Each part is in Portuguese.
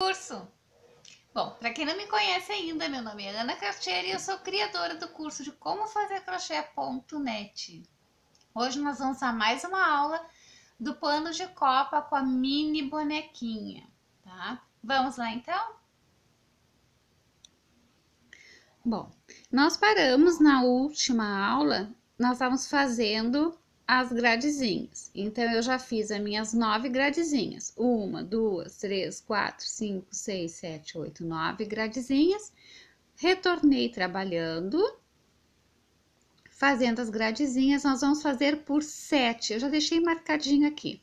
Curso. Bom, para quem não me conhece ainda, meu nome é Ana Cartier e eu sou criadora do curso de como fazer crochê.net. Hoje nós vamos a mais uma aula do pano de copa com a mini bonequinha, tá? Vamos lá então? Bom, nós paramos na última aula, nós estávamos fazendo as gradezinhas. Então, eu já fiz as minhas 9 gradezinhas. 1, 2, 3, 4, 5, 6, 7, 8, 9 gradezinhas. Retornei trabalhando, fazendo as gradezinhas. Nós vamos fazer por 7. Eu já deixei marcadinho aqui.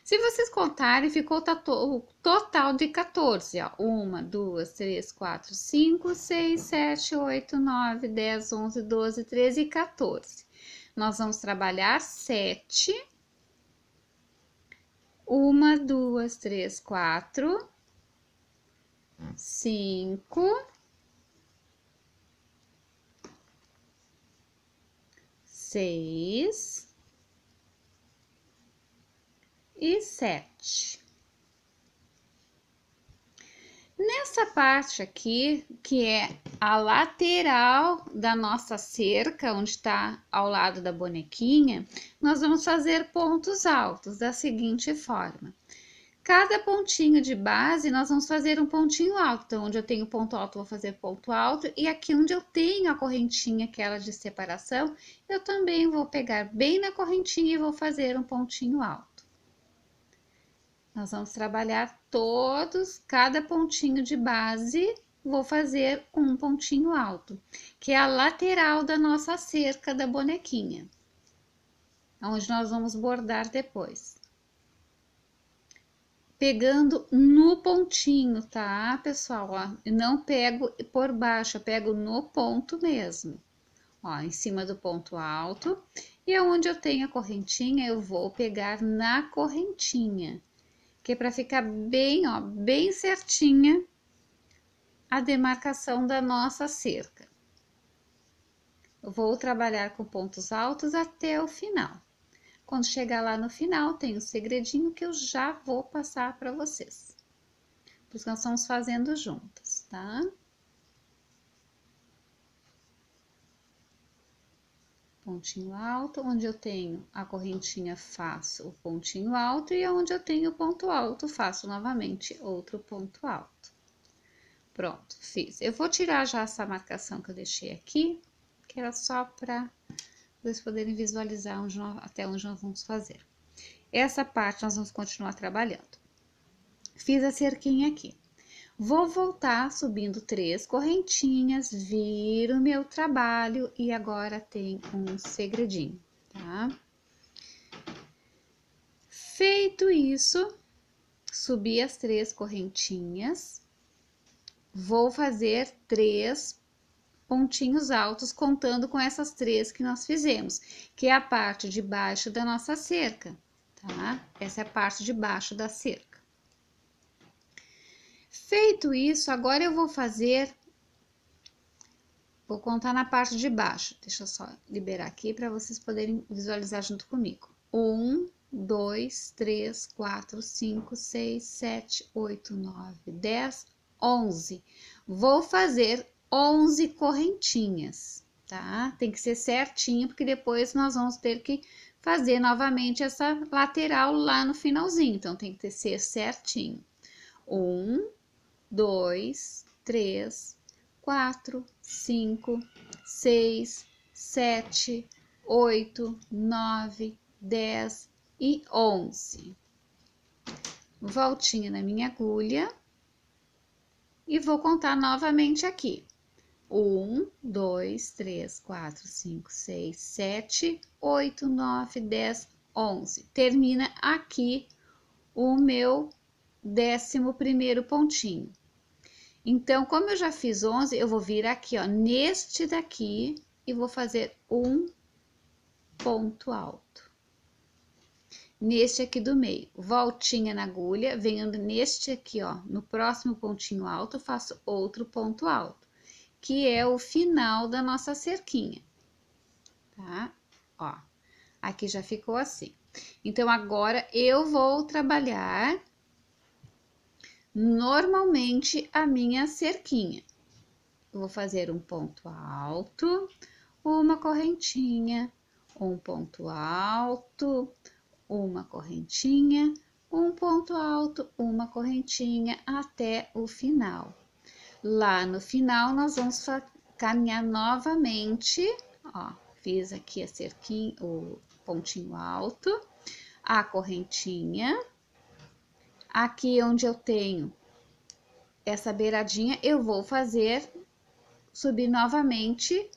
Se vocês contarem, ficou o total de 14, ó. 1, 2, 3, 4, 5, 6, 7, 8, 9, 10, 11, 12, 13 e 14. Nós vamos trabalhar 7. 1, 2, 3, 4, 5, 6 e 7. Nessa parte aqui, que é a lateral da nossa cerca, onde está ao lado da bonequinha, nós vamos fazer pontos altos da seguinte forma. Cada pontinho de base, nós vamos fazer um pontinho alto. Então, onde eu tenho ponto alto, vou fazer ponto alto. E aqui onde eu tenho a correntinha, aquela de separação, eu também vou pegar bem na correntinha e vou fazer um pontinho alto. Nós vamos trabalhar cada pontinho de base, vou fazer um pontinho alto, que é a lateral da nossa cerca da bonequinha, onde nós vamos bordar depois. Pegando no pontinho, tá, pessoal? Ó, eu não pego por baixo, eu pego no ponto mesmo, ó, em cima do ponto alto. E onde eu tenho a correntinha, eu vou pegar na correntinha, que é para ficar bem, ó, bem certinha a demarcação da nossa cerca. Eu vou trabalhar com pontos altos até o final. Quando chegar lá no final, tem um segredinho que eu já vou passar para vocês. Por isso nós estamos fazendo juntas, tá? Pontinho alto, onde eu tenho a correntinha, faço o pontinho alto, e onde eu tenho o ponto alto, faço novamente outro ponto alto. Pronto, fiz. Eu vou tirar já essa marcação que eu deixei aqui, que era só para vocês poderem visualizar até onde nós vamos fazer. Essa parte nós vamos continuar trabalhando. Fiz a cerquinha aqui. Vou voltar subindo 3 correntinhas, viro o meu trabalho e agora tem um segredinho, tá? Feito isso, subi as 3 correntinhas, vou fazer 3 pontinhos altos, contando com essas 3 que nós fizemos, que é a parte de baixo da nossa cerca, tá? Essa é a parte de baixo da cerca. Feito isso, agora eu vou contar na parte de baixo. Deixa eu só liberar aqui para vocês poderem visualizar junto comigo. 1, 2, 3, 4, 5, 6, 7, 8, 9, 10, 11. Vou fazer 11 correntinhas, tá? Tem que ser certinho, porque depois nós vamos ter que fazer novamente essa lateral lá no finalzinho. Então, tem que ser certinho. 1, 2, 3, 4, 5, 6, 7, 8, 9, 10 e 11. Voltinha na minha agulha e vou contar novamente aqui. 1, 2, 3, 4, 5, 6, 7, 8, 9, 10, 11. Termina aqui o meu 11º pontinho. Então, como eu já fiz 11, eu vou vir aqui, ó, neste daqui e vou fazer um ponto alto. Neste aqui do meio, voltinha na agulha, venho neste aqui, ó, no próximo pontinho alto, faço outro ponto alto, que é o final da nossa cerquinha, tá? Ó, aqui já ficou assim. Então, agora eu vou trabalhar normalmente a minha cerquinha. Eu vou fazer um ponto alto, uma correntinha, um ponto alto, uma correntinha, um ponto alto, uma correntinha até o final. Lá no final, nós vamos caminhar novamente, ó, fiz aqui a cerquinha, o pontinho alto, a correntinha. Aqui onde eu tenho essa beiradinha, eu vou subir novamente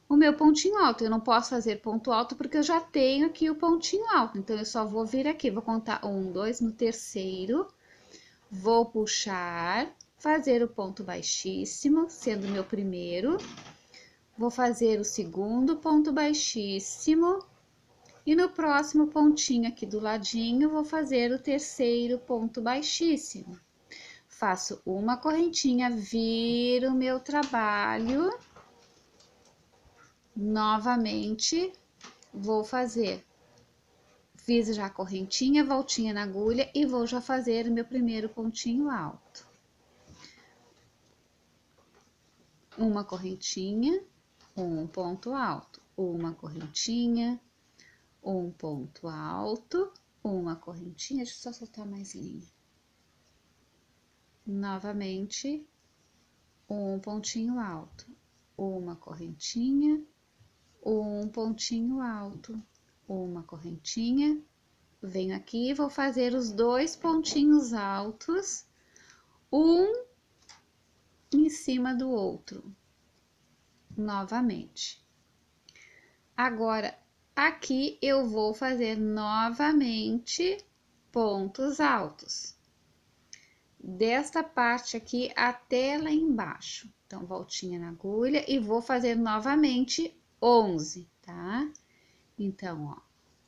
o meu pontinho alto. Eu não posso fazer ponto alto porque eu já tenho aqui o pontinho alto. Então, eu só vou vir aqui, vou contar 1, 2, no terceiro, vou puxar, fazer o ponto baixíssimo, sendo o meu primeiro. Vou fazer o segundo ponto baixíssimo. E no próximo pontinho aqui do ladinho, vou fazer o terceiro ponto baixíssimo. Faço uma correntinha, viro o meu trabalho. Novamente, vou fazer. Fiz já a correntinha, voltinha na agulha e vou já fazer o meu primeiro pontinho alto. Uma correntinha, um ponto alto, uma correntinha, um ponto alto, uma correntinha, deixa eu só soltar mais linha. Novamente, um pontinho alto, uma correntinha, um pontinho alto, uma correntinha. Venho aqui e vou fazer os 2 pontinhos altos, um em cima do outro, novamente. Agora, aqui eu vou fazer novamente pontos altos. Desta parte aqui até lá embaixo. Então, voltinha na agulha e vou fazer novamente 11, tá? Então, ó,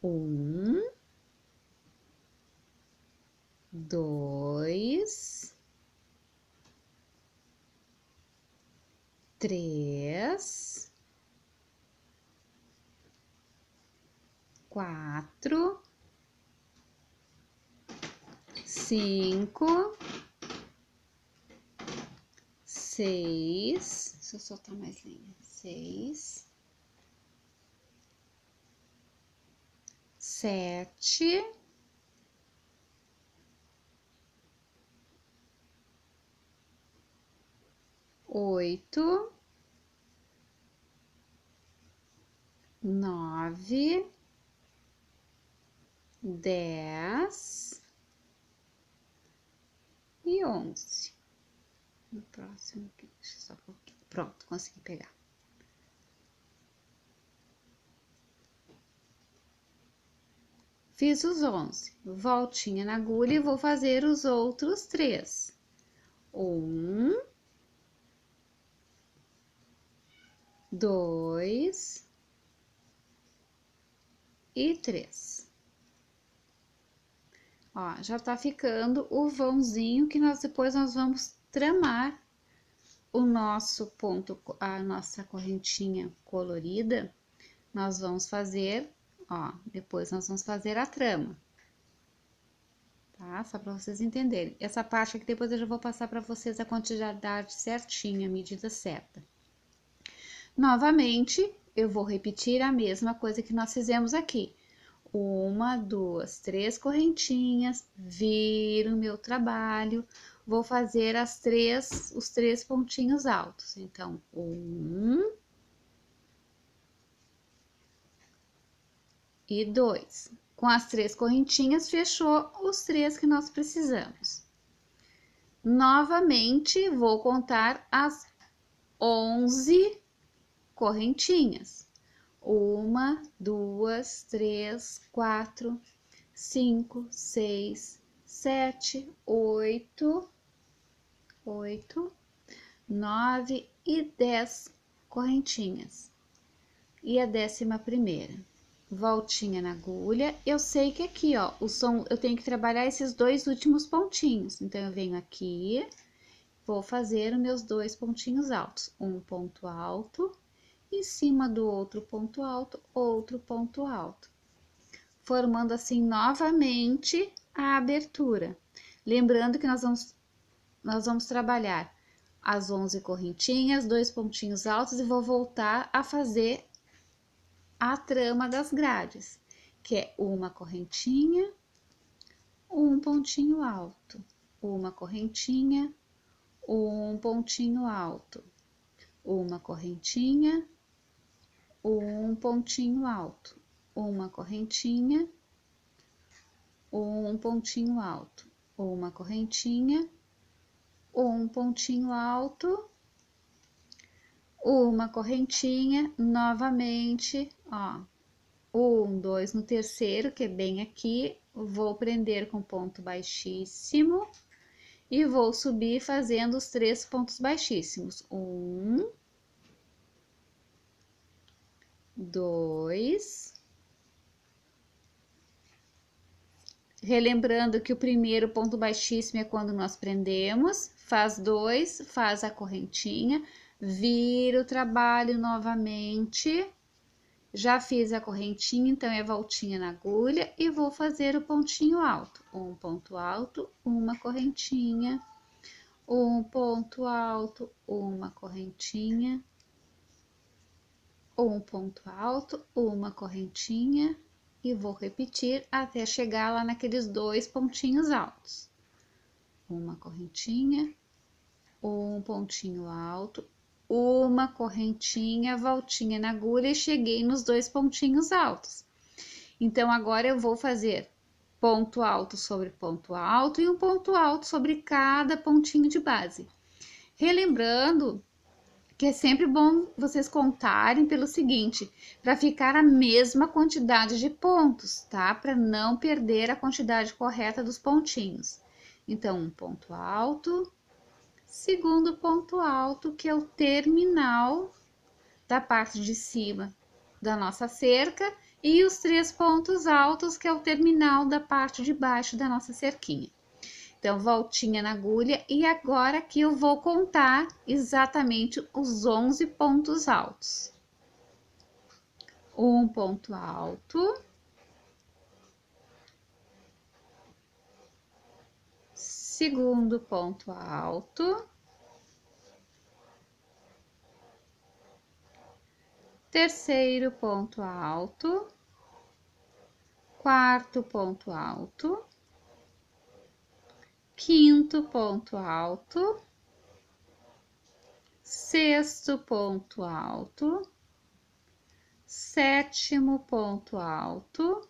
1, 2, 3, 4, 5, 6, deixa eu soltar mais linha, 6, 7, 8, 9, 10 e 11. No próximo aqui, deixa eu só um pouquinho. Pronto, consegui pegar. Fiz os 11. Voltinha na agulha e vou fazer os outros 3. 1, 2 e 3. Ó, já tá ficando o vãozinho que depois nós vamos tramar o nosso ponto, a nossa correntinha colorida. Nós vamos fazer, ó, depois nós vamos fazer a trama. Tá? Só para vocês entenderem. Essa parte aqui depois eu já vou passar para vocês a quantidade certinha, a medida certa. Novamente, eu vou repetir a mesma coisa que nós fizemos aqui. 1, 2, 3 correntinhas, viro o meu trabalho, vou fazer os 3 pontinhos altos. Então, 1 e 2. Com as 3 correntinhas, fechou os 3 que nós precisamos. Novamente, vou contar as 11 correntinhas. 1, 2, 3, 4, 5, 6, 7, 8, 9 e 10 correntinhas. E a 11ª. Voltinha na agulha. Eu sei que aqui, ó, eu tenho que trabalhar esses 2 últimos pontinhos. Então, eu venho aqui, vou fazer os meus 2 pontinhos altos. Um ponto alto. Em cima do outro ponto alto, formando assim novamente a abertura. Lembrando que nós vamos nós vamos trabalhar as 11 correntinhas, 2 pontinhos altos e vou voltar a fazer a trama das grades, que é uma correntinha, um pontinho alto, uma correntinha, um pontinho alto, uma correntinha, um pontinho alto, uma correntinha, um pontinho alto, uma correntinha, um pontinho alto, uma correntinha, novamente, ó, 1, 2 no terceiro, que é bem aqui, vou prender com ponto baixíssimo e vou subir fazendo os 3 pontos baixíssimos. 1, 2, relembrando que o primeiro ponto baixíssimo é quando nós prendemos, faz 2, faz a correntinha, vira o trabalho novamente. Já fiz a correntinha, então é voltinha na agulha e vou fazer o pontinho alto. Um ponto alto, uma correntinha, um ponto alto, uma correntinha, um ponto alto, uma correntinha e vou repetir até chegar lá naqueles 2 pontinhos altos. Uma correntinha, um pontinho alto, uma correntinha, voltinha na agulha e cheguei nos 2 pontinhos altos. Então, agora eu vou fazer ponto alto sobre ponto alto e um ponto alto sobre cada pontinho de base. Relembrando que é sempre bom vocês contarem pelo seguinte, para ficar a mesma quantidade de pontos, tá? Para não perder a quantidade correta dos pontinhos. Então, um ponto alto, segundo ponto alto, que é o terminal da parte de cima da nossa cerca, e os 3 pontos altos, que é o terminal da parte de baixo da nossa cerquinha. Então, voltinha na agulha, e agora aqui eu vou contar exatamente os 11 pontos altos. Um ponto alto, segundo ponto alto, terceiro ponto alto, quarto ponto alto, quinto ponto alto, sexto ponto alto, sétimo ponto alto,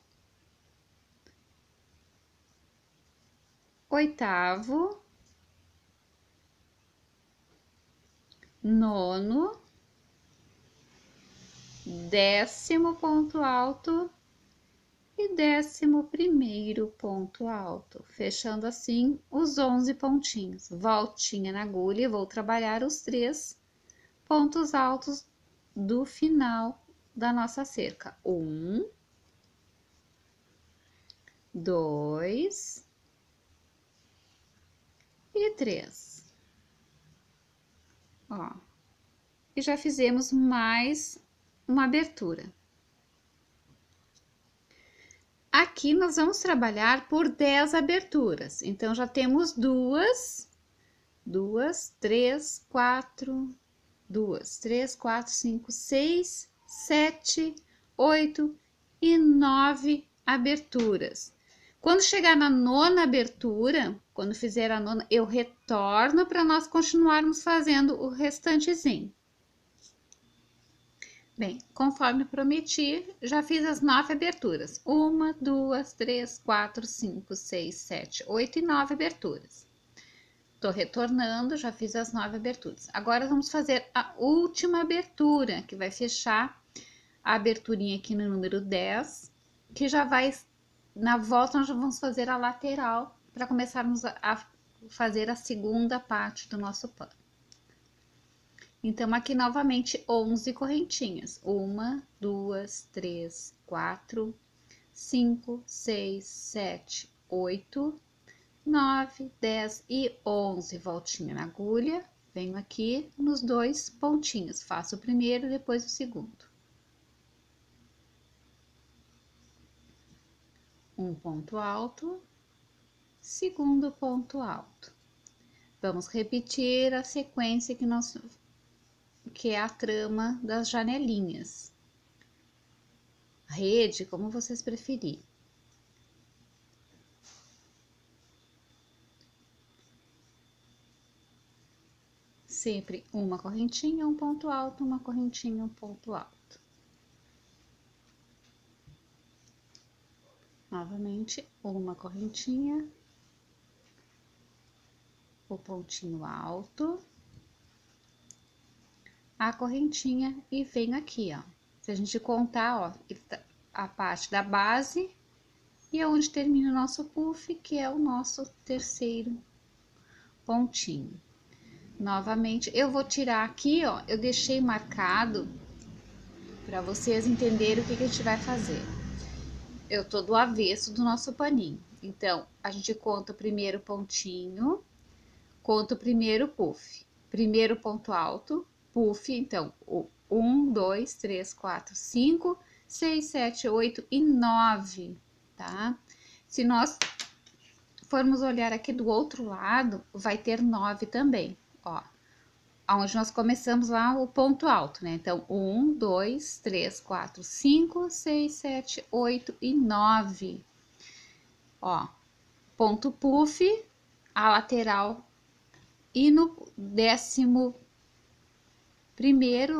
oitavo, nono, décimo ponto alto e 11º ponto alto, fechando assim os 11 pontinhos. Voltinha na agulha e vou trabalhar os 3 pontos altos do final da nossa cerca. 1, 2 e 3. Ó, e já fizemos mais uma abertura. Aqui nós vamos trabalhar por 10 aberturas, então já temos 2, 3, 4, 5, 6, 7, 8 e 9 aberturas. Quando chegar na 9ª abertura, quando fizer a 9ª, eu retorno para nós continuarmos fazendo o restantezinho. Bem, conforme prometi, já fiz as 9 aberturas. 1, 2, 3, 4, 5, 6, 7, 8 e 9 aberturas. Tô retornando, já fiz as 9 aberturas. Agora vamos fazer a última abertura, que vai fechar a aberturinha aqui no número 10, que já vai, na volta nós já vamos fazer a lateral, para começarmos a fazer a segunda parte do nosso pano. Então, aqui novamente 11 correntinhas. 1, 2, 3, 4, 5, 6, 7, 8, 9, 10 e 11. Voltinha na agulha. Venho aqui nos 2 pontinhos. Faço o primeiro e depois o segundo. Um ponto alto, segundo ponto alto. Vamos repetir a sequência que é a trama das janelinhas. Rede, como vocês preferirem. Sempre uma correntinha, um ponto alto, uma correntinha, um ponto alto. Novamente, uma correntinha, o pontinho alto, a correntinha e vem aqui, ó. Se a gente contar, ó, a parte da base e é onde termina o nosso puff, que é o nosso terceiro pontinho. Novamente, eu vou tirar aqui, ó, eu deixei marcado para vocês entenderem o que a gente vai fazer. Eu tô do avesso do nosso paninho. Então, a gente conta o primeiro pontinho, conta o primeiro puff. Primeiro ponto alto, puff, então, 1, 2, 3, 4, 5, 6, 7, 8 e 9, tá? Se nós formos olhar aqui do outro lado, vai ter 9 também, ó. Onde nós começamos lá o ponto alto, né? Então, 1, 2, 3, 4, 5, 6, 7, 8 e 9. Ó, ponto puff, a lateral. E no 11º,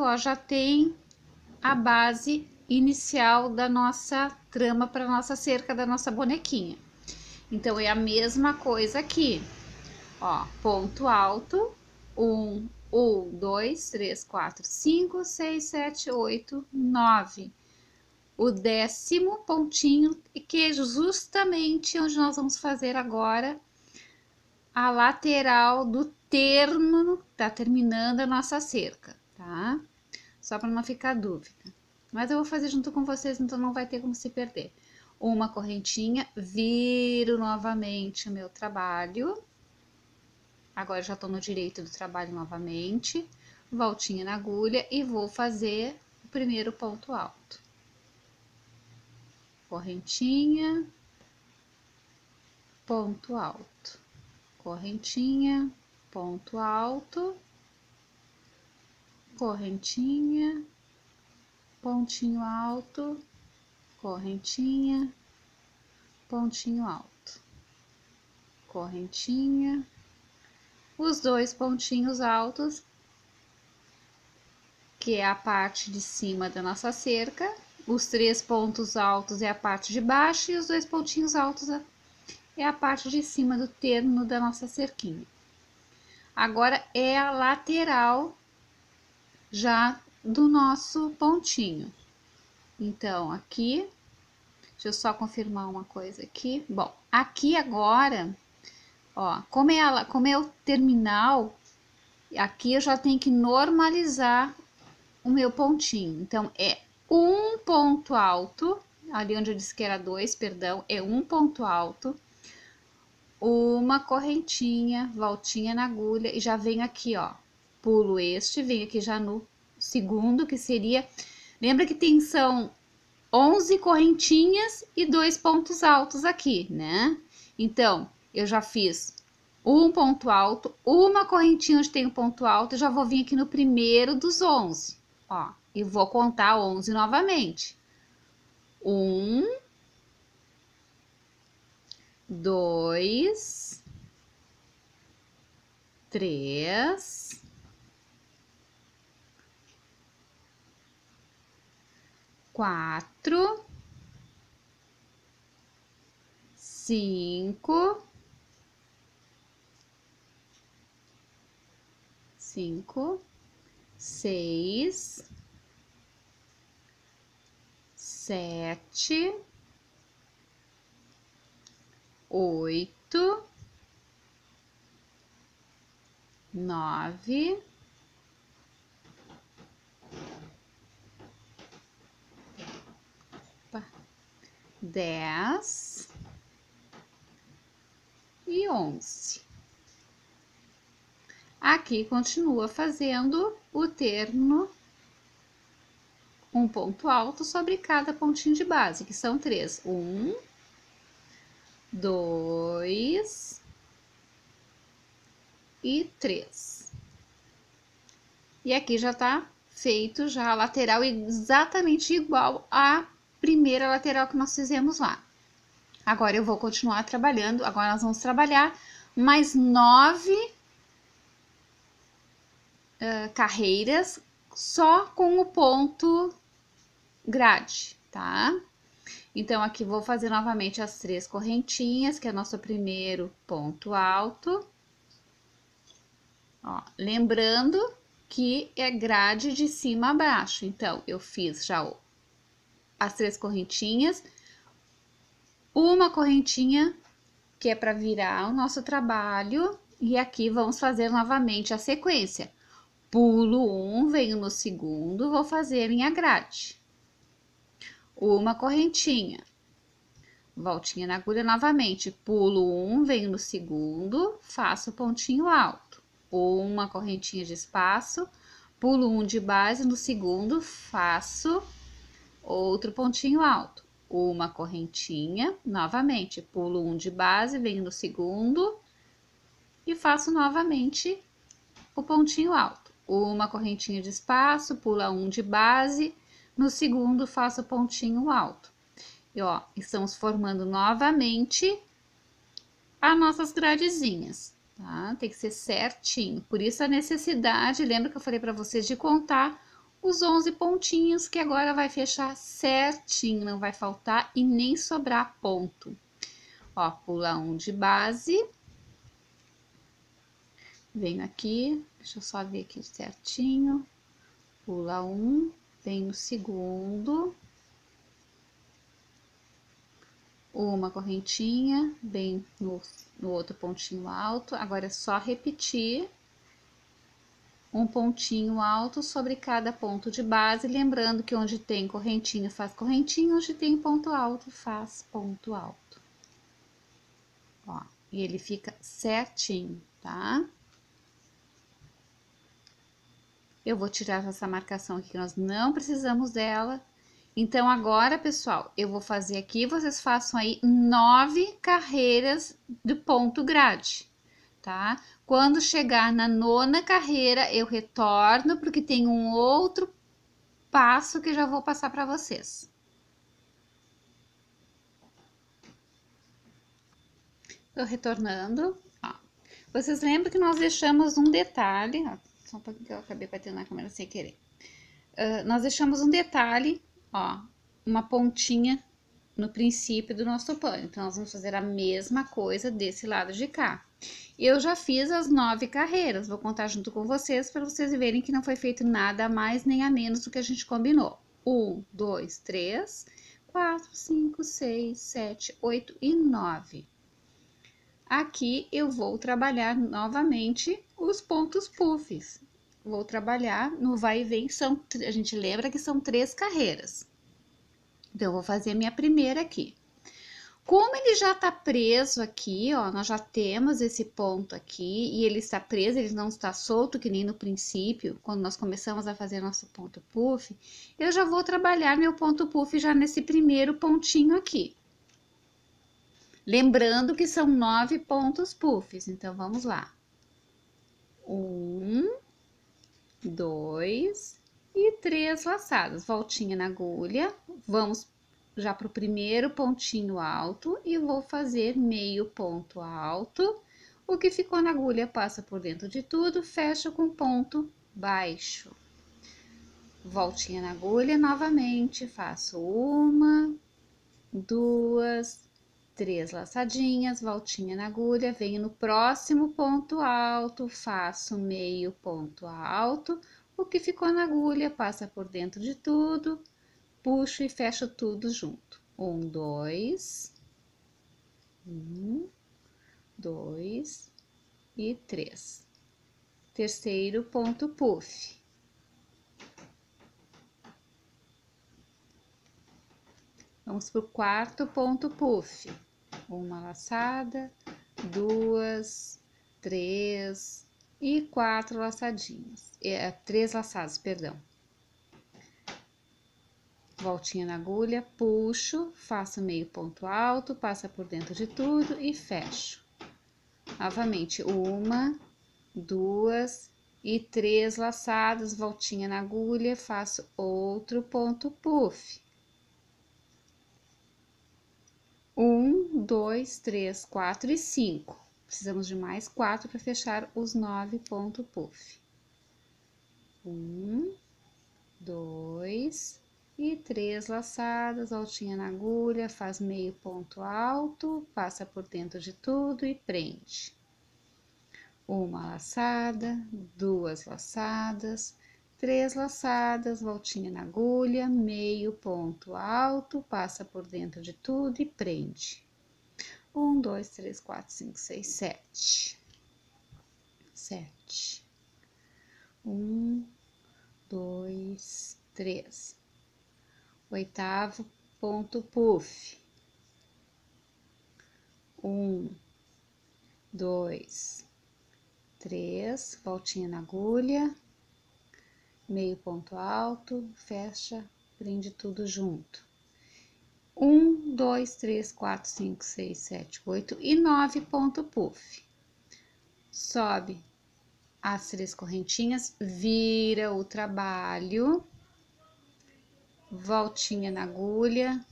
ó, já tem a base inicial da nossa trama para nossa cerca da nossa bonequinha. Então, é a mesma coisa aqui. Ó, ponto alto, 1, 2, 3, 4, 5, 6, 7, 8, 9. O 10º pontinho, que é justamente onde nós vamos fazer agora a lateral do termo, tá terminando a nossa cerca, tá? Só para não ficar dúvida. Mas eu vou fazer junto com vocês, então não vai ter como se perder. Uma correntinha, viro novamente o meu trabalho. Agora já tô no direito do trabalho novamente, voltinha na agulha e vou fazer o primeiro ponto alto. Correntinha, ponto alto, correntinha, ponto alto, correntinha, pontinho alto, correntinha, pontinho alto, correntinha, os dois pontinhos altos, que é a parte de cima da nossa cerca, os 3 pontos altos é a parte de baixo e os 2 pontinhos altos é a parte de cima do termo da nossa cerquinha. Agora é a lateral já do nosso pontinho. Então, aqui, deixa eu só confirmar uma coisa aqui. Bom, aqui agora, ó, como é o terminal, aqui eu já tenho que normalizar o meu pontinho. Então, é um ponto alto, ali onde eu disse que era 2, perdão, é um ponto alto, uma correntinha, voltinha na agulha e já venho aqui, ó, pulo este, venho aqui já no segundo, que seria, lembra que são 11 correntinhas e 2 pontos altos aqui, né? Então, eu já fiz um ponto alto, uma correntinha onde tem um ponto alto, e já vou vir aqui no primeiro dos 11, ó, e vou contar 11 novamente. 1, 2, 3, 4, 5, 6, 7, 8, 9, 10 e 11. Aqui continua fazendo o termo, um ponto alto sobre cada pontinho de base, que são 3. 1, 2 e 3. E aqui já tá feito já a lateral exatamente igual à primeira lateral que nós fizemos lá. Agora eu vou continuar trabalhando, agora nós vamos trabalhar mais 9 carreiras só com o ponto grade, tá? Então, aqui vou fazer novamente as 3 correntinhas, que é nosso primeiro ponto alto. Ó, lembrando que é grade de cima a baixo. Então, eu fiz já as 3 correntinhas, uma correntinha que é para virar o nosso trabalho, e aqui vamos fazer novamente a sequência. Pulo 1, venho no segundo, vou fazer a minha grade. Uma correntinha, voltinha na agulha novamente, pulo 1, venho no segundo, faço pontinho alto, uma correntinha de espaço, pulo 1 de base, no segundo faço outro pontinho alto, uma correntinha, novamente, pulo 1 de base, venho no segundo e faço novamente o pontinho alto, uma correntinha de espaço, pula 1 de base, no segundo faço pontinho alto. E ó, estamos formando novamente as nossas gradezinhas, tá? Tem que ser certinho. Por isso a necessidade, lembra que eu falei para vocês de contar os 11 pontinhos, que agora vai fechar certinho, não vai faltar e nem sobrar ponto. Ó, pula 1 de base. Venho aqui, deixa eu só ver aqui certinho. Pula 1, venho no segundo. Uma correntinha, bem no outro pontinho alto. Agora é só repetir um pontinho alto sobre cada ponto de base, lembrando que onde tem correntinha faz correntinha, onde tem ponto alto faz ponto alto. Ó, e ele fica certinho, tá? Eu vou tirar essa marcação aqui, que nós não precisamos dela. Então, agora, pessoal, eu vou fazer aqui, vocês façam aí 9 carreiras de ponto grade, tá? Quando chegar na 9ª carreira, eu retorno, porque tem um outro passo que já vou passar para vocês. Tô retornando, ó. Vocês lembram que nós deixamos um detalhe, ó, só um pouquinho que eu acabei batendo na câmera sem querer. Nós deixamos um detalhe, ó, uma pontinha no princípio do nosso pano. Então, nós vamos fazer a mesma coisa desse lado de cá. Eu já fiz as 9 carreiras, vou contar junto com vocês para vocês verem que não foi feito nada a mais nem a menos do que a gente combinou. 1, 2, 3, 4, 5, 6, 7, 8 e 9. Aqui eu vou trabalhar novamente os pontos puffs. Vou trabalhar no vai e vem, a gente lembra que são 3 carreiras. Então, eu vou fazer a minha primeira aqui. Como ele já tá preso aqui, ó, nós já temos esse ponto aqui, e ele está preso, ele não está solto, que nem no princípio, quando nós começamos a fazer nosso ponto puff, eu já vou trabalhar meu ponto puff já nesse primeiro pontinho aqui. Lembrando que são 9 pontos puffs, então, vamos lá. 1, 2 e 3 laçadas, voltinha na agulha, vamos já para o primeiro pontinho alto e vou fazer meio ponto alto, o que ficou na agulha passa por dentro de tudo, fecha com ponto baixo. Voltinha na agulha novamente, faço 1, 2, 3 laçadinhas, voltinha na agulha, venho no próximo ponto alto, faço meio ponto alto, o que ficou na agulha passa por dentro de tudo, puxo e fecho tudo junto. 1, 2, 1, 2 e 3. Terceiro ponto puff. Vamos para o quarto ponto puff. Uma laçada, 2, 3 e 4 laçadinhas. 3 laçadas, perdão. Voltinha na agulha, puxo, faço meio ponto alto, passa por dentro de tudo e fecho. Novamente, 1, 2 e 3 laçadas, voltinha na agulha, faço outro ponto puff. 1, 2, 3, 4 e 5. Precisamos de mais 4 para fechar os 9 ponto puff. 1, 2 e 3 laçadas, voltinha na agulha, faz meio ponto alto, passa por dentro de tudo e prende. Uma laçada, 2 laçadas, 3 laçadas, voltinha na agulha, meio ponto alto, passa por dentro de tudo e prende. 1, 2, 3, 4, 5, 6, 7. 7. 1, 2, 3. Oitavo ponto puff. 1, 2, 3, voltinha na agulha, meio ponto alto, fecha, prende tudo junto. 1, 2, 3, 4, 5, 6, 7, 8 e 9 ponto puff. Sobe as 3 correntinhas, vira o trabalho, voltinha na agulha,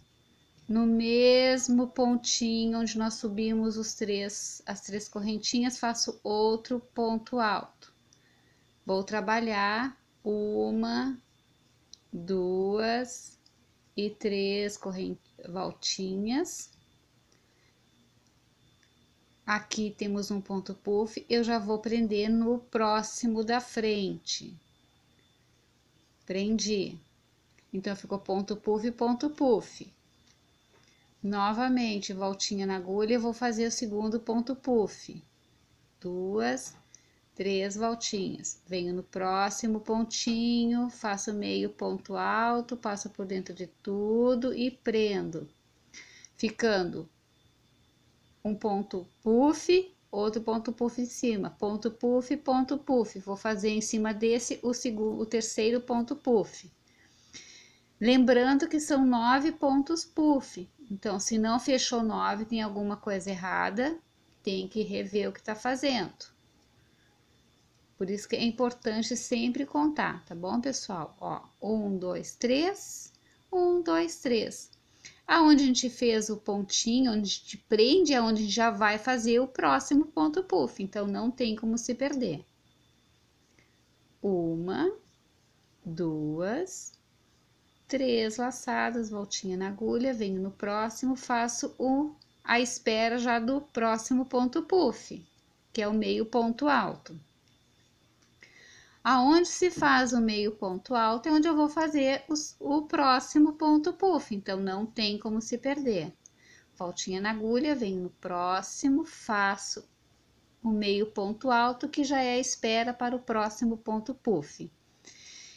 no mesmo pontinho onde nós subimos as 3 correntinhas, faço outro ponto alto. Vou trabalhar 1, 2 e 3 voltinhas. Aqui temos um ponto puff, eu já vou prender no próximo da frente. Prendi. Então, ficou ponto puff, ponto puff. Novamente, voltinha na agulha, eu vou fazer o segundo ponto puff. 2, 3 voltinhas. Venho no próximo pontinho, faço meio ponto alto, passo por dentro de tudo e prendo. Ficando um ponto puff, outro ponto puff em cima, ponto puff, ponto puff. Vou fazer em cima desse o terceiro ponto puff. Lembrando que são 9 pontos puff, então se não fechou 9, tem alguma coisa errada, tem que rever o que tá fazendo. Por isso que é importante sempre contar, tá bom, pessoal? Ó, 1, 2, 3, 1, 2, 3. Aonde a gente fez o pontinho, onde a gente prende, é onde a gente já vai fazer o próximo ponto puff, então não tem como se perder. 1, 2, 3 laçadas, voltinha na agulha, venho no próximo, faço a espera já do próximo ponto puff, que é o meio ponto alto. Aonde se faz o meio ponto alto é onde eu vou fazer o próximo ponto puff, então não tem como se perder. Voltinha na agulha, venho no próximo, faço o meio ponto alto, que já é a espera para o próximo ponto puff.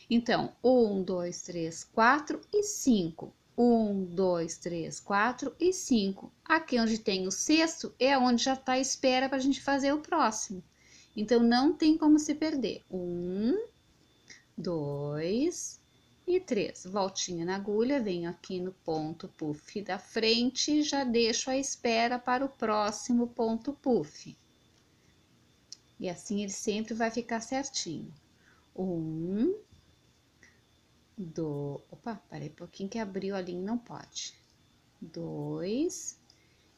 Então, 1, 2, 3, 4 e 5. 1, 2, 3, 4 e 5. Aqui onde tem o sexto é onde já está a espera para a gente fazer o próximo. Então, não tem como se perder. 1, 2 e 3. Voltinha na agulha, venho aqui no ponto puff da frente e já deixo a espera para o próximo ponto puff. E assim ele sempre vai ficar certinho. 1, 2, opa, parei um pouquinho que abriu ali, não pode. 2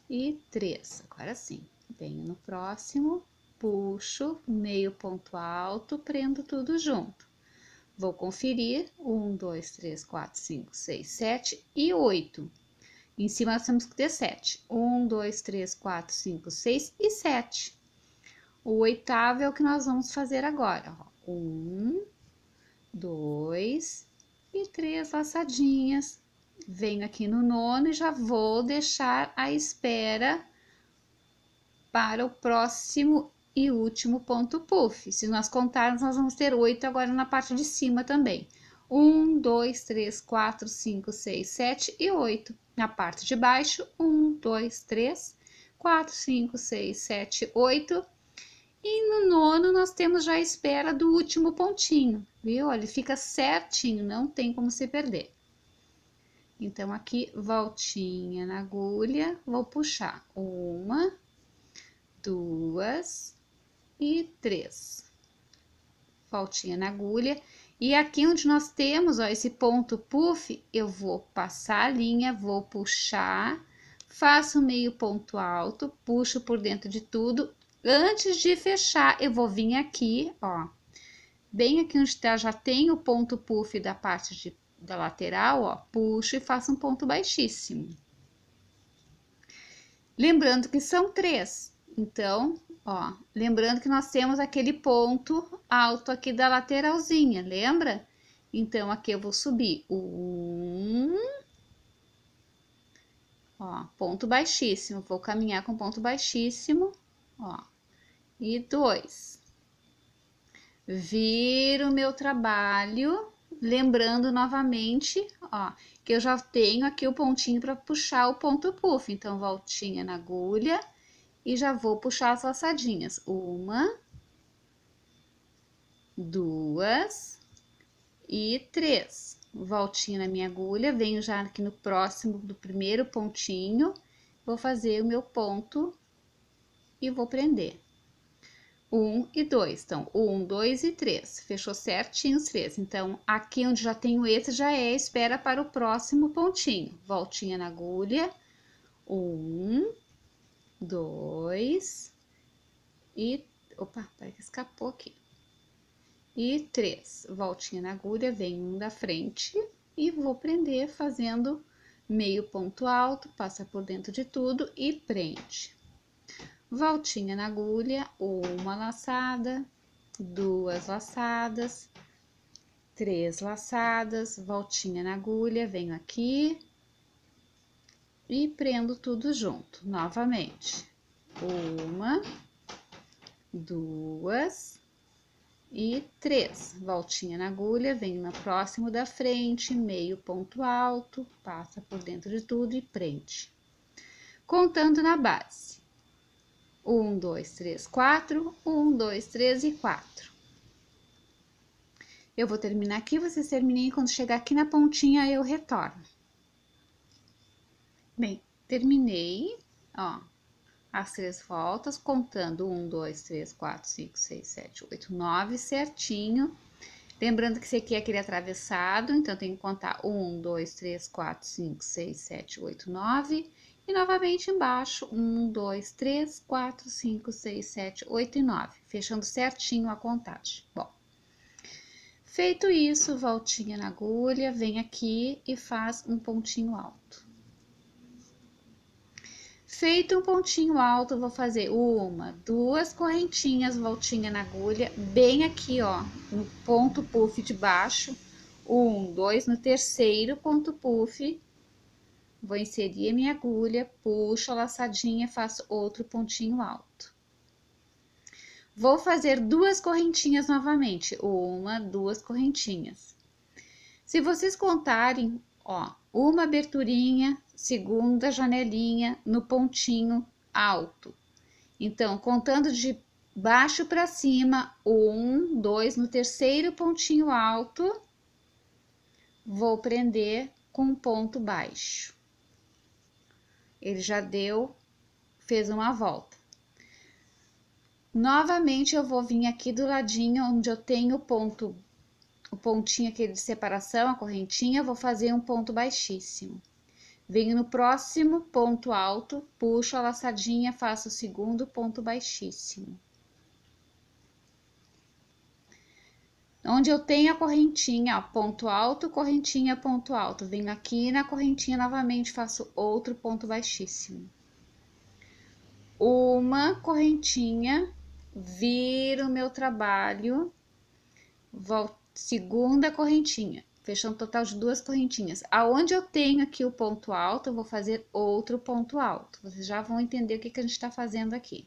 e 3. Agora sim, venho no próximo, puxo, meio ponto alto, prendo tudo junto. Vou conferir, 1, 2, 3, 4, 5, 6, 7 e 8. Em cima nós temos que ter 7. 1, 2, 3, 4, 5, 6 e 7. O oitavo é o que nós vamos fazer agora. 1, 2 e 3 laçadinhas. Venho aqui no nono e já vou deixar a espera para o próximo e último ponto puff. Se nós contarmos, nós vamos ter 8 agora na parte de cima também. 1, 2, 3, 4, 5, 6, 7 e 8. Na parte de baixo, 1, 2, 3, 4, 5, 6, 7, 8. E no nono nós temos já a espera do último pontinho, viu? Olha, ele fica certinho, não tem como se perder. Então, aqui, voltinha na agulha, vou puxar 1, 2, e 3. Voltinha na agulha. E aqui onde nós temos, ó, esse ponto puff, eu vou passar a linha, vou puxar, faço meio ponto alto, puxo por dentro de tudo. Antes de fechar, eu vou vir aqui, ó, bem aqui onde tá, já tem o ponto puff da parte da lateral, ó, puxo e faço um ponto baixíssimo. Lembrando que são 3, então, ó, lembrando que nós temos aquele ponto alto aqui da lateralzinha, lembra? Então, aqui eu vou subir 1, ó, ponto baixíssimo, vou caminhar com ponto baixíssimo, ó, e 2. Viro o meu trabalho, lembrando novamente, ó, que eu já tenho aqui o pontinho para puxar o ponto puff, então voltinha na agulha e já vou puxar as laçadinhas, 1, 2 e 3. Voltinha na minha agulha, venho já aqui no próximo do primeiro pontinho, vou fazer o meu ponto e vou prender. 1 e 2, então 1, 2 e 3, fechou certinho os 3. Então, aqui onde já tenho esse, já é a espera para o próximo pontinho. Voltinha na agulha, 1, 2 e... Opa, peraí que escapou aqui. E 3, voltinha na agulha, vem um da frente e vou prender fazendo meio ponto alto, passa por dentro de tudo e prende. Voltinha na agulha, 1 laçada, 2 laçadas, 3 laçadas, voltinha na agulha, venho aqui e prendo tudo junto, novamente. 1, 2 e 3, voltinha na agulha, venho no próximo da frente, meio ponto alto, passa por dentro de tudo e prende. Contando na base. 1, 2, 3, 4, 1, 2, 3 e 4. Eu vou terminar aqui, vocês terminem, quando chegar aqui na pontinha eu retorno. Bem, terminei, ó, as 3 voltas, contando 1, 2, 3, 4, 5, 6, 7, 8, 9, certinho. Lembrando que esse aqui é aquele atravessado, então tem que contar 1, 2, 3, 4, 5, 6, 7, 8, 9. E novamente embaixo, 1, 2, 3, 4, 5, 6, 7, 8 e 9, fechando certinho a contagem. Bom, feito isso, voltinha na agulha, vem aqui e faz um pontinho alto. Feito um pontinho alto, vou fazer 1, 2 correntinhas, voltinha na agulha, bem aqui, ó, no ponto puff de baixo, 1, 2, no terceiro ponto puff. Vou inserir a minha agulha, puxo a laçadinha, faço outro pontinho alto. Vou fazer 2 correntinhas novamente, 1, 2 correntinhas. Se vocês contarem, ó, uma aberturinha, segunda janelinha no pontinho alto. Então, contando de baixo para cima, 1, 2, no terceiro pontinho alto, vou prender com um ponto baixo. Ele já deu, fez uma volta. Novamente, eu vou vir aqui do ladinho onde eu tenho o pontinho aquele de separação, a correntinha, vou fazer um ponto baixíssimo. Venho no próximo ponto alto, puxo a laçadinha, faço o segundo ponto baixíssimo. Onde eu tenho a correntinha, ó, ponto alto, correntinha, ponto alto. Venho aqui na correntinha novamente, faço outro ponto baixíssimo. Uma correntinha, viro o meu trabalho, volto, segunda correntinha, fechando um total de 2 correntinhas. Aonde eu tenho aqui o ponto alto, eu vou fazer outro ponto alto. Vocês já vão entender o que a gente tá fazendo aqui.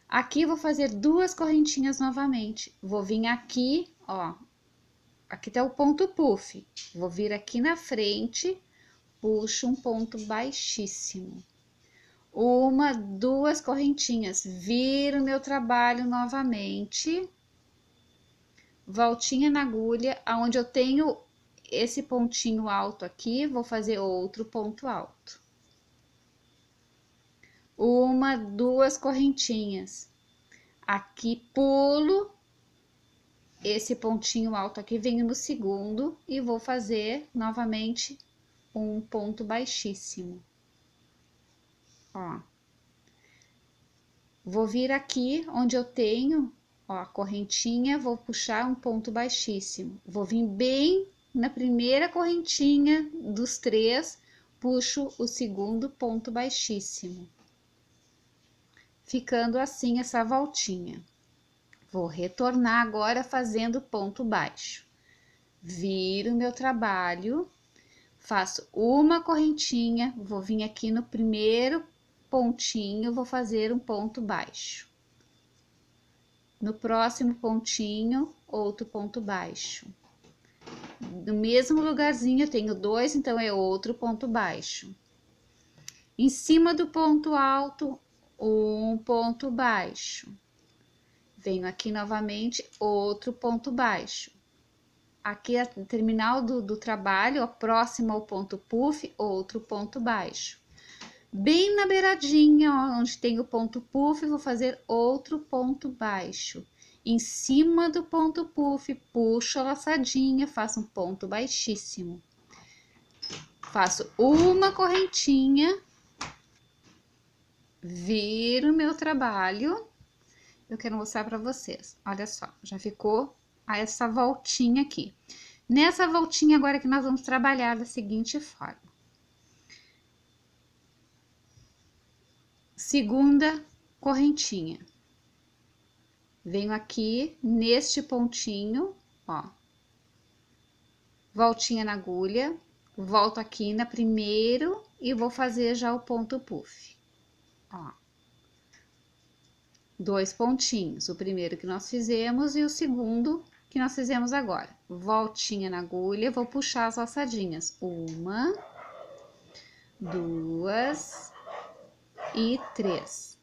Aqui vou fazer 2 correntinhas novamente. Vou vir aqui, ó. Aqui tá o ponto puff. Vou vir aqui na frente, puxo um ponto baixíssimo. 1, 2 correntinhas. Viro meu trabalho novamente. Voltinha na agulha, aonde eu tenho esse pontinho alto aqui, vou fazer outro ponto alto. 1, 2 correntinhas. Aqui pulo esse pontinho alto aqui, venho no segundo e vou fazer novamente um ponto baixíssimo. Ó. Vou vir aqui onde eu tenho, ó, a correntinha, vou puxar um ponto baixíssimo. Vou vir bem na primeira correntinha dos 3, puxo o segundo ponto baixíssimo. Ficando assim essa voltinha. Vou retornar agora fazendo ponto baixo. Viro o meu trabalho, faço uma correntinha, vou vir aqui no primeiro pontinho, vou fazer um ponto baixo. No próximo pontinho, outro ponto baixo. No mesmo lugarzinho eu tenho 2, então é outro ponto baixo. Em cima do ponto alto, um ponto baixo. Venho aqui novamente, outro ponto baixo. Aqui é o terminal do trabalho, ó, próximo ao ponto puff, outro ponto baixo. Bem na beiradinha, ó, onde tem o ponto puff, vou fazer outro ponto baixo. Em cima do ponto puff, puxo a laçadinha, faço um ponto baixíssimo. Faço uma correntinha, viro meu trabalho. Eu quero mostrar para vocês. Olha só, já ficou essa voltinha aqui. Nessa voltinha agora que nós vamos trabalhar da seguinte forma. Segunda correntinha. Venho aqui neste pontinho, ó. Voltinha na agulha, volto aqui na primeiro e vou fazer já o ponto puff. Ó. 2 pontinhos, o primeiro que nós fizemos e o segundo que nós fizemos agora. Voltinha na agulha, vou puxar as laçadinhas. 1, 2 e 3.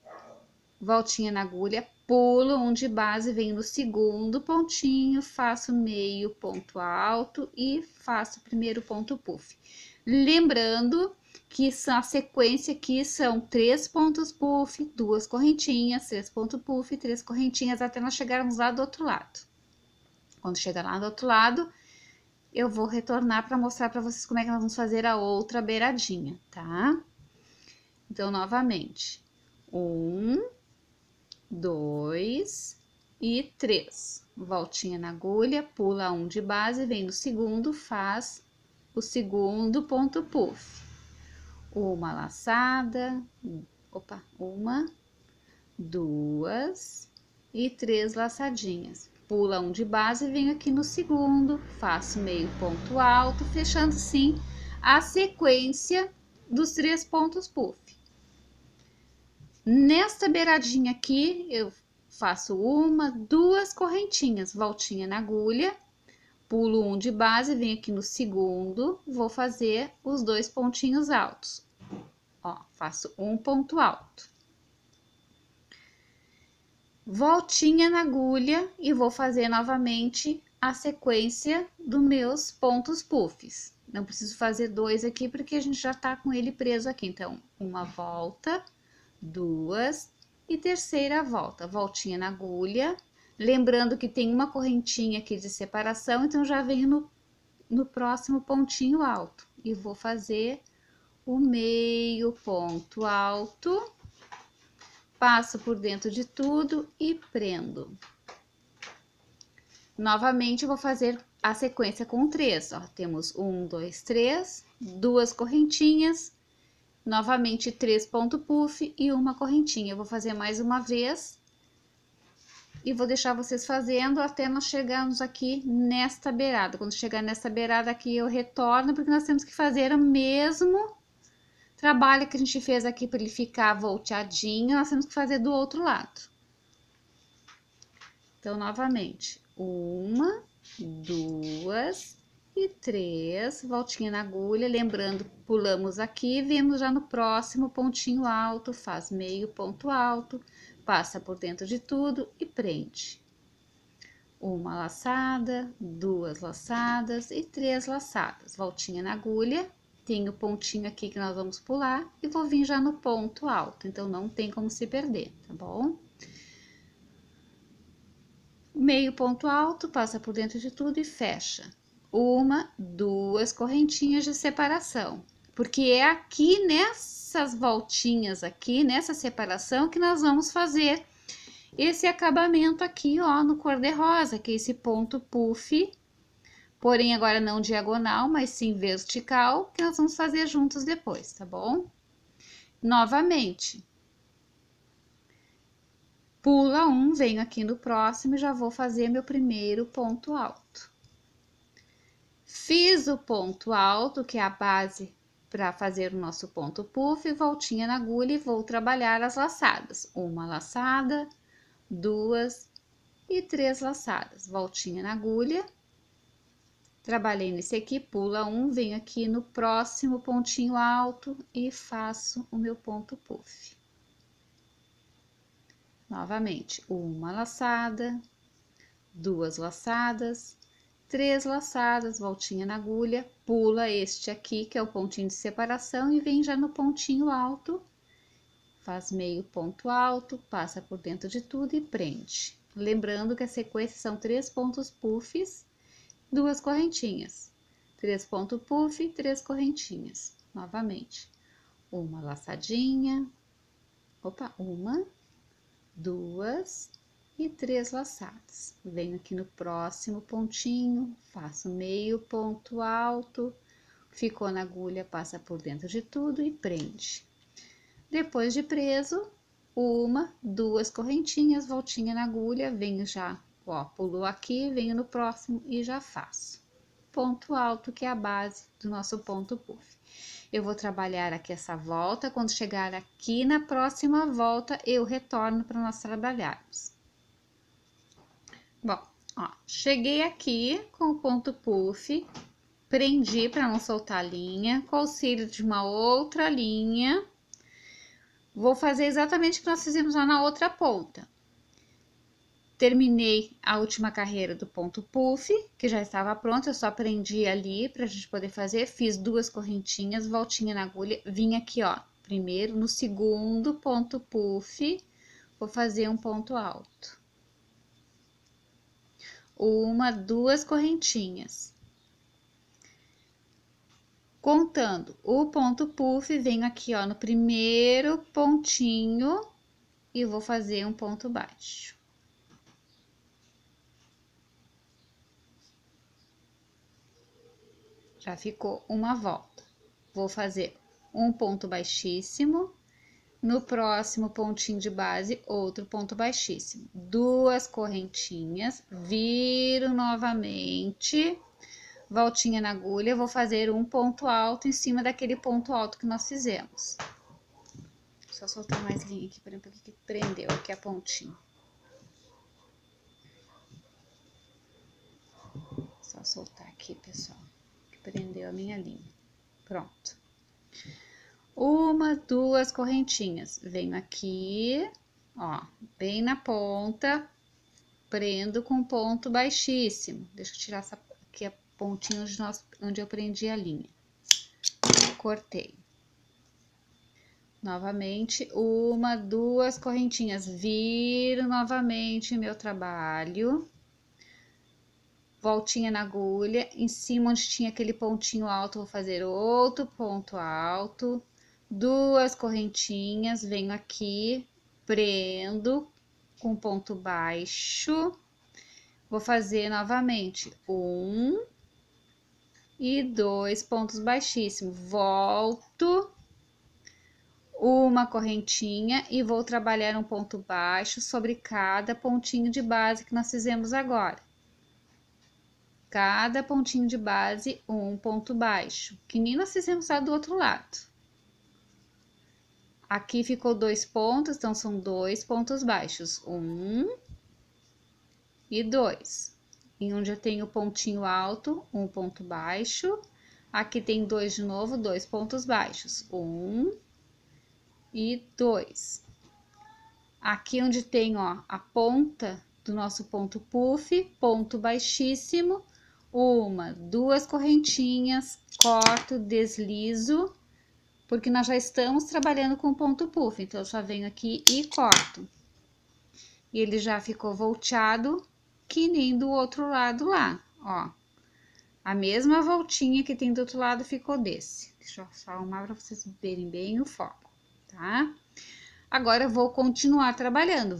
Voltinha na agulha, pulo um de base, venho no segundo pontinho, faço meio ponto alto e faço o primeiro ponto puff. Lembrando que a sequência aqui são 3 pontos puff, 2 correntinhas, 3 pontos puff, 3 correntinhas, até nós chegarmos lá do outro lado. Quando chegar lá do outro lado, eu vou retornar para mostrar para vocês como é que nós vamos fazer a outra beiradinha, tá? Então, novamente, 1, 2 e 3. Voltinha na agulha, pula um de base, vem no segundo, faz o segundo ponto puff. Uma laçada, opa, 1, 2 e 3 laçadinhas. Pula um de base e venho aqui no segundo, faço meio ponto alto, fechando sim a sequência dos 3 pontos puff. Nesta beiradinha aqui, eu faço 1, 2 correntinhas, voltinha na agulha, pulo um de base, venho aqui no segundo, vou fazer os 2 pontinhos altos. Ó, faço um ponto alto. Voltinha na agulha e vou fazer novamente a sequência dos meus pontos puffs. Não preciso fazer 2 aqui porque a gente já tá com ele preso aqui. Então, uma volta, 2 e terceira volta. Voltinha na agulha. Lembrando que tem uma correntinha aqui de separação, então já venho no próximo pontinho alto. E vou fazer o meio ponto alto. Passo por dentro de tudo e prendo. Novamente, vou fazer a sequência com 3, ó. Temos 1, 2, 3, 2 correntinhas, novamente 3 ponto puff e uma correntinha. Eu vou fazer mais uma vez e vou deixar vocês fazendo até nós chegarmos aqui nesta beirada. Quando chegar nessa beirada aqui, eu retorno, porque nós temos que fazer o mesmo trabalho que a gente fez aqui para ele ficar volteadinho, nós temos que fazer do outro lado. Então, novamente, 1, 2 e 3, voltinha na agulha, lembrando, pulamos aqui, vimos já no próximo pontinho alto, faz meio ponto alto, passa por dentro de tudo e prende. Uma laçada, 2 laçadas e 3 laçadas, voltinha na agulha. Tem o pontinho aqui que nós vamos pular e vou vir já no ponto alto, então não tem como se perder, tá bom? Meio ponto alto, passa por dentro de tudo e fecha. Uma, duas correntinhas de separação. Porque é aqui nessas voltinhas aqui, nessa separação, que nós vamos fazer esse acabamento aqui, ó, no cor-de-rosa, que é esse ponto puff, porém agora não diagonal, mas sim vertical, que nós vamos fazer juntos depois, tá bom? Novamente, pula um, venho aqui no próximo e já vou fazer meu primeiro ponto alto. Fiz o ponto alto, que é a base para fazer o nosso ponto puff, voltinha na agulha e vou trabalhar as laçadas. Uma laçada, duas e três laçadas. Voltinha na agulha. Trabalhei nesse aqui, pula um, venho aqui no próximo pontinho alto e faço o meu ponto puff. Novamente, uma laçada, duas laçadas, três laçadas, voltinha na agulha, pula este aqui, que é o pontinho de separação, e vem já no pontinho alto, faz meio ponto alto, passa por dentro de tudo e prende. Lembrando que a sequência são 3 pontos puffs, 2 correntinhas. 3 pontos puff, 3 correntinhas. Novamente, uma laçadinha, uma, duas e 3 laçadas. Venho aqui no próximo pontinho, faço meio ponto alto, ficou na agulha, passa por dentro de tudo e prende. Depois de preso, uma, duas correntinhas, voltinha na agulha, venho já, ó, pulou aqui, venho no próximo e já faço. Ponto alto, que é a base do nosso ponto puff. Eu vou trabalhar aqui essa volta, quando chegar aqui na próxima volta, eu retorno para nós trabalharmos. Bom, ó, cheguei aqui com o ponto puff, prendi para não soltar a linha, com auxílio de uma outra linha, vou fazer exatamente o que nós fizemos lá na outra ponta. Terminei a última carreira do ponto puff, que já estava pronta, eu só prendi ali pra gente poder fazer, fiz 2 correntinhas, voltinha na agulha, vim aqui, ó, primeiro no segundo ponto puff, vou fazer um ponto alto. Uma, 2 correntinhas. Contando o ponto puff, venho aqui, ó, no primeiro pontinho e vou fazer um ponto baixo. Já ficou uma volta. Vou fazer um ponto baixíssimo, no próximo pontinho de base, outro ponto baixíssimo. 2 correntinhas, viro novamente, voltinha na agulha, vou fazer um ponto alto em cima daquele ponto alto que nós fizemos. Só soltar mais linha aqui, para que prendeu aqui a pontinha. Só soltar aqui, pessoal. Prendeu a minha linha. Pronto. Uma, 2 correntinhas. Venho aqui, ó, bem na ponta, prendo com ponto baixíssimo. Deixa eu tirar essa aqui a pontinha onde eu prendi a linha. Cortei. Novamente, uma, 2 correntinhas. Viro novamente meu trabalho. Voltinha na agulha, em cima onde tinha aquele pontinho alto, vou fazer outro ponto alto, 2 correntinhas, venho aqui, prendo com ponto baixo, vou fazer novamente 1 e 2 pontos baixíssimos, volto, uma correntinha e vou trabalhar um ponto baixo sobre cada pontinho de base que nós fizemos agora. Cada pontinho de base, um ponto baixo, que nem nós fizemos lá do outro lado. Aqui ficou 2 pontos, então são 2 pontos baixos, 1 e 2. Em onde eu tenho pontinho alto, um ponto baixo. Aqui tem 2 de novo, 2 pontos baixos, 1 e 2. Aqui onde tem, ó, a ponta do nosso ponto puff, ponto baixíssimo, uma, 2 correntinhas, corto, deslizo, porque nós já estamos trabalhando com ponto puff, então eu só venho aqui e corto. E ele já ficou volteado, que nem do outro lado lá, ó. A mesma voltinha que tem do outro lado ficou desse. Deixa eu só arrumar para vocês verem bem o foco, tá? Agora eu vou continuar trabalhando.